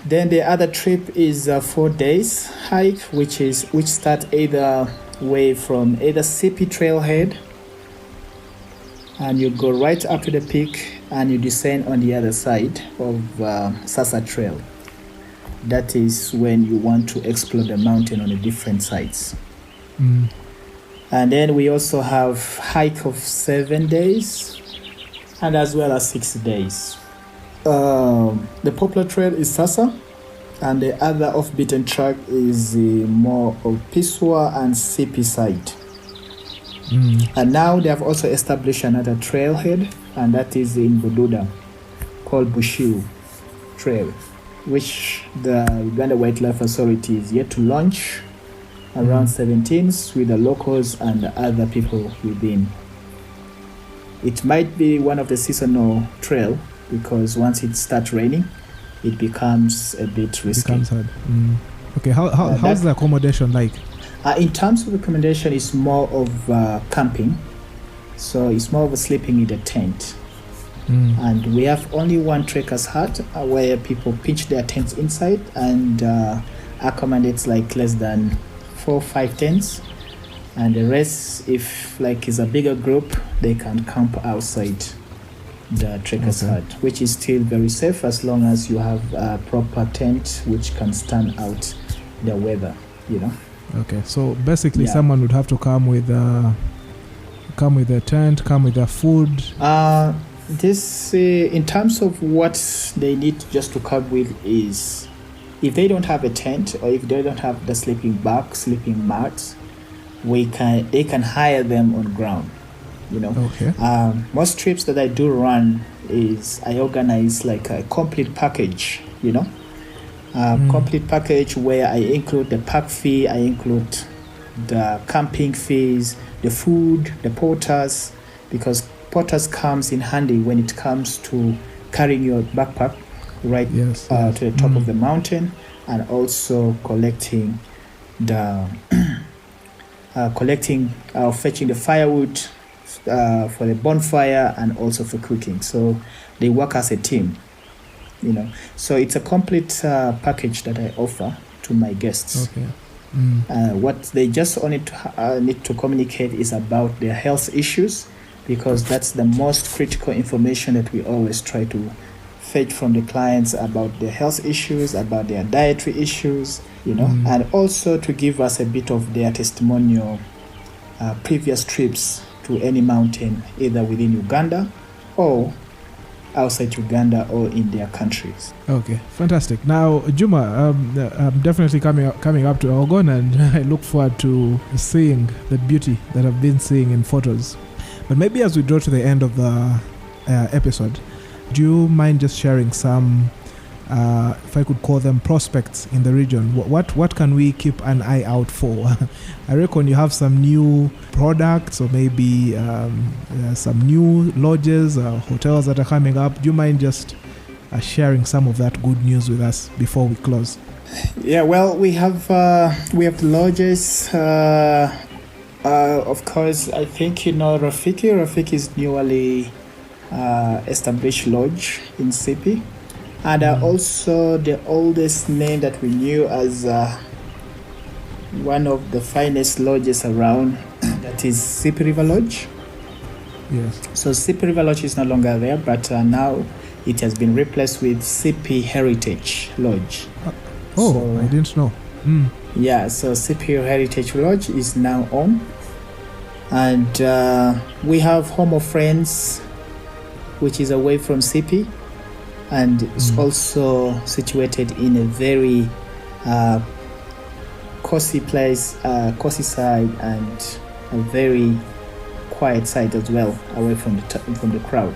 Then the other trip is a 4 days hike, which starts either way from either Sipi trailhead, and you go right up to the peak, and you descend on the other side of Sasa trail. That is when you want to explore the mountain on the different sides. And then we also have hike of 7 days, and as well as 6 days. The popular trail is Sasa, and the other off-beaten track is more of Piswa and Sipi side. And now they have also established another trailhead, and that is in Bududa, called Bushiu Trail, which the Uganda Wildlife Authority is yet to launch around 17th with the locals and the other people within. It might be one of the seasonal trail, because once it starts raining, it becomes a bit risky. Becomes hard. Okay, how's the accommodation like? In terms of accommodation, it's more of camping. So it's more of a sleeping in the tent. And we have only one trekker's hut where people pitch their tents inside and accommodates like less than 4 or 5 tents. And the rest, if like is a bigger group, they can camp outside the trekker's hut, which is still very safe as long as you have a proper tent which can stand out the weather, Okay, so basically someone would have to come with a tent, come with their food. This in terms of what they need just to come with is, if they don't have a tent or if they don't have the sleeping bag, sleeping mats, they can hire them on ground. Okay. Most trips that I do run is I organize like a complete package, complete package where I include the park fee, I include the camping fees, the food, the porters, because porters comes in handy when it comes to carrying your backpack right to the top of the mountain, and also collecting fetching the firewood for the bonfire and also for cooking. So they work as a team, So it's a complete package that I offer to my guests. Okay. What they just need to communicate is about their health issues, because that's the most critical information that we always try to fetch from the clients, about their health issues, about their dietary issues, and also to give us a bit of their testimonial previous trips to any mountain, either within Uganda or outside Uganda or in their countries. Okay, fantastic. Now, Juma, I'm definitely coming up to Elgon, and I look forward to seeing the beauty that I've been seeing in photos. But maybe as we draw to the end of the episode, do you mind just sharing some, if I could call them prospects in the region? What can we keep an eye out for? I reckon you have some new products, or maybe some new lodges, hotels that are coming up. Do you mind just sharing some of that good news with us before we close? Yeah, well, we have the lodges. Of course, I think Rafiki. Rafiki is newly established lodge in Sipi, and also the oldest name that we knew as one of the finest lodges around, that is Sipi River Lodge. Yes. So Sipi River Lodge is no longer there, but now it has been replaced with Sipi Heritage Lodge. I didn't know. Yeah, so Sipi Heritage Lodge is now on. And we have Home of Friends, which is away from Sipi, and it's also situated in a very cozy place, cozy side, and a very quiet side as well, away from the crowd.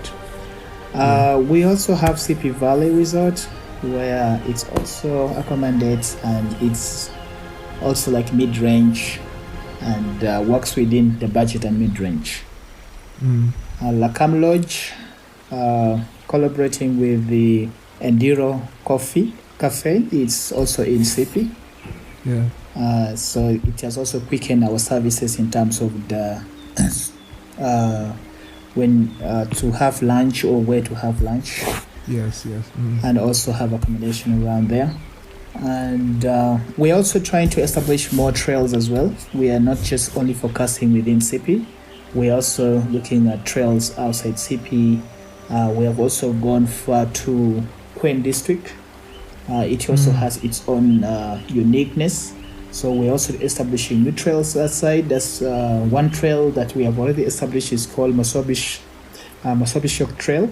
We also have Sipi Valley Resort, where it's also accommodates, and it's also like mid-range and works within the budget and mid-range. Lakam Lodge, collaborating with the Endiro Cafe, it's also in Sipi. Yeah. So it has also quickened our services in terms of the when to have lunch or where to have lunch. Yes. And also have accommodation around there. And we're also trying to establish more trails as well. We are not just only focusing within Sipi. We're also looking at trails outside Sipi. We have also gone far to Queen District. It also has its own uniqueness. So we're also establishing new trails outside. That's one trail that we have already established is called Masobishok Trail,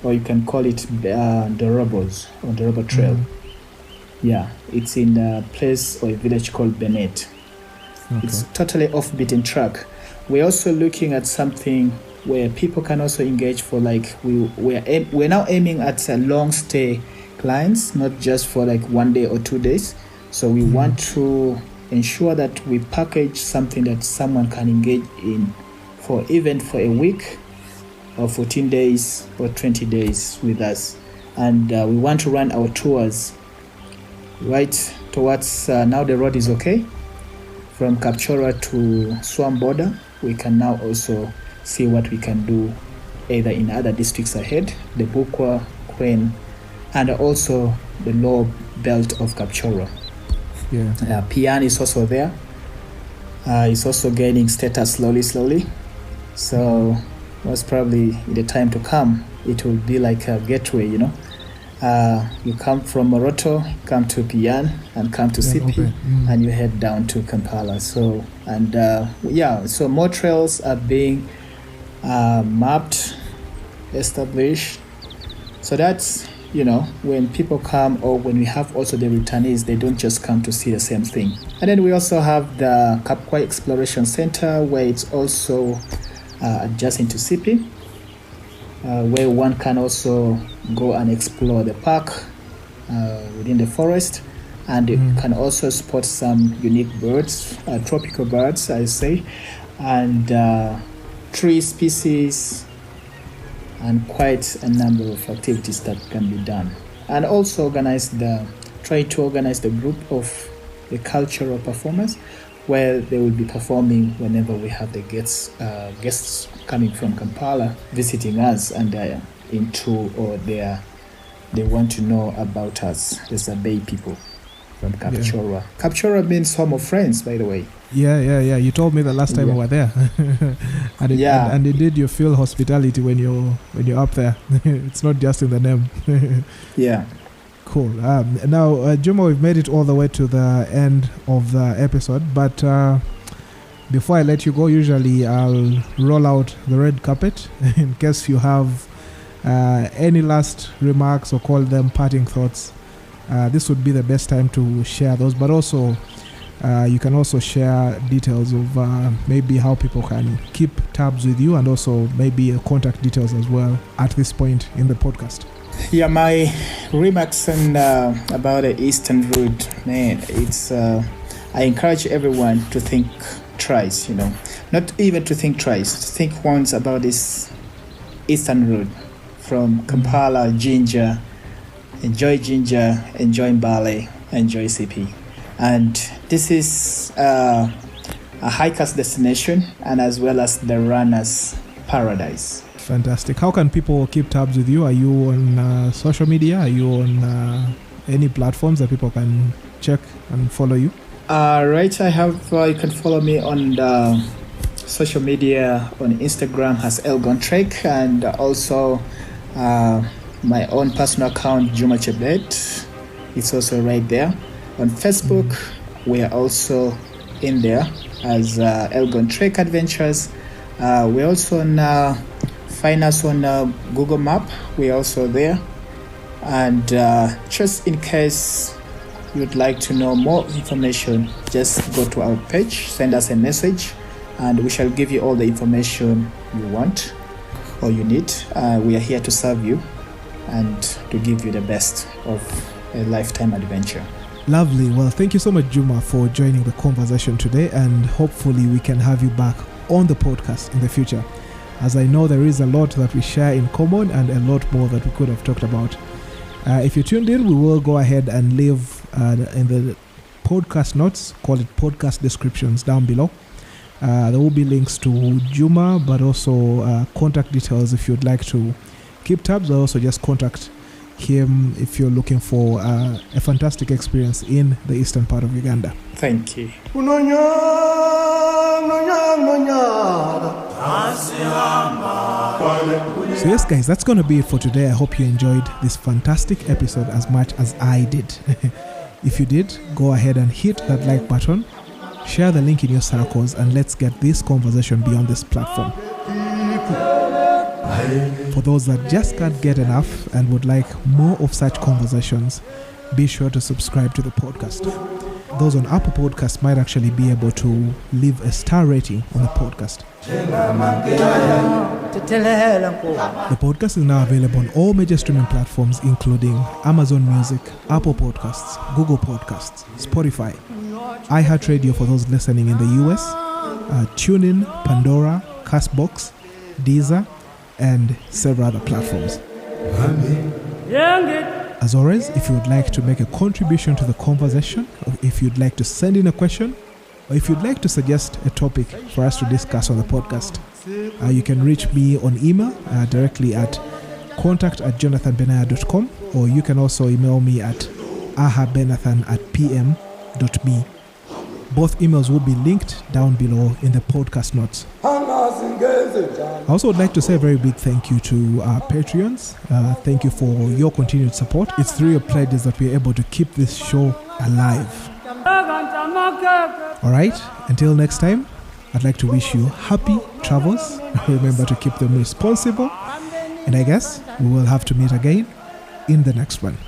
or you can call it the Robo Trail. Yeah, it's in a place or a village called Bennett. Okay. It's totally off beaten track. We're also looking at something where people can also engage for, like, we're now aiming at long stay clients, not just for like 1 day or 2 days. So we want to ensure that we package something that someone can engage in for even for a week or 14 days or 20 days with us. And we want to run our tours right towards, now the road is okay, from Kapchora to Swam border. We can now also see what we can do either in other districts ahead, the Bukwa, Queen, and also the lower belt of Kapchora. Yeah. Pian is also there. It's also gaining status slowly. So most probably in the time to come, it will be like a gateway, you know. You come from Moroto, come to Pian, and come to Sipi, and you head down to Kampala. So, and so more trails are being mapped, established. So that's, you know, when people come, or when we have also the returnees, they don't just come to see the same thing. And then we also have the Kapkwai Exploration Center, where it's also adjacent to Sipi, where one can also go and explore the park within the forest, and you can also spot some unique birds, tropical birds, I say, and tree species, and quite a number of activities that can be done. And also try to organize the group of the cultural performers, where they will be performing whenever we have the guests coming from Kampala visiting us, and they're into, or they want to know about us. There's a Bay people from Kapchora. Yeah. Kapchora means home of friends, by the way. Yeah. You told me the last time we were there. and indeed you feel hospitality when you're up there. It's not just in the name. Yeah. Cool. Now, Juma, we've made it all the way to the end of the episode, but before I let you go, usually I'll roll out the red carpet in case you have any last remarks, or call them parting thoughts. This would be the best time to share those, but also you can also share details of maybe how people can keep tabs with you, and also maybe contact details as well at this point in the podcast. Yeah, my remarks about the Eastern Route, man, it's I encourage everyone to think twice, you know, not even to think twice, to think once about this Eastern Route from Kampala, Jinja, enjoy Mbale, enjoy Sipi. And this is a hiker's destination, and as well as the runner's paradise. Fantastic. How can people keep tabs with you? Are you on social media? Are you on any platforms that people can check and follow you? Right, I have, you can follow me on the social media on Instagram as Elgon Trek, and also my own personal account, Juma Chebet. It's also right there. On Facebook, we are also in there as Elgon Trek Adventures. We're also on find us on Google Map. We're also there. And just in case you'd like to know more information, just go to our page, send us a message, and we shall give you all the information you want or you need. We are here to serve you and to give you the best of a lifetime adventure. Lovely. Well, thank you so much, Juma, for joining the conversation today, and hopefully we can have you back on the podcast in the future, as I know there is a lot that we share in common and a lot more that we could have talked about. If you tuned in, we will go ahead and leave in the podcast notes, call it podcast descriptions, down below. There will be links to Juma, but also contact details if you'd like to keep tabs, or also just contact him if you're looking for a fantastic experience in the eastern part of Uganda. Thank you. So yes, guys, that's going to be it for today. I hope you enjoyed this fantastic episode as much as I did. If you did, go ahead and hit that like button, share the link in your circles, and let's get this conversation beyond this platform. For those that just can't get enough and would like more of such conversations, be sure to subscribe to the podcast. Those on Apple Podcasts might actually be able to leave a star rating on the podcast. The podcast is now available on all major streaming platforms, including Amazon Music, Apple Podcasts, Google Podcasts, Spotify, iHeartRadio for those listening in the US, TuneIn, Pandora, Castbox, Deezer, and several other platforms. As always, if you would like to make a contribution to the conversation, or if you'd like to send in a question, or if you'd like to suggest a topic for us to discuss on the podcast, you can reach me on email directly at contact@jonathanbenaya.com, or you can also email me at ahabenathan@pm.me. Both emails will be linked down below in the podcast notes. I also would like to say a very big thank you to our Patreons. Thank you for your continued support. It's through your pledges that we're able to keep this show alive. Alright, until next time, I'd like to wish you happy travels. Remember to keep them responsible. And I guess we will have to meet again in the next one.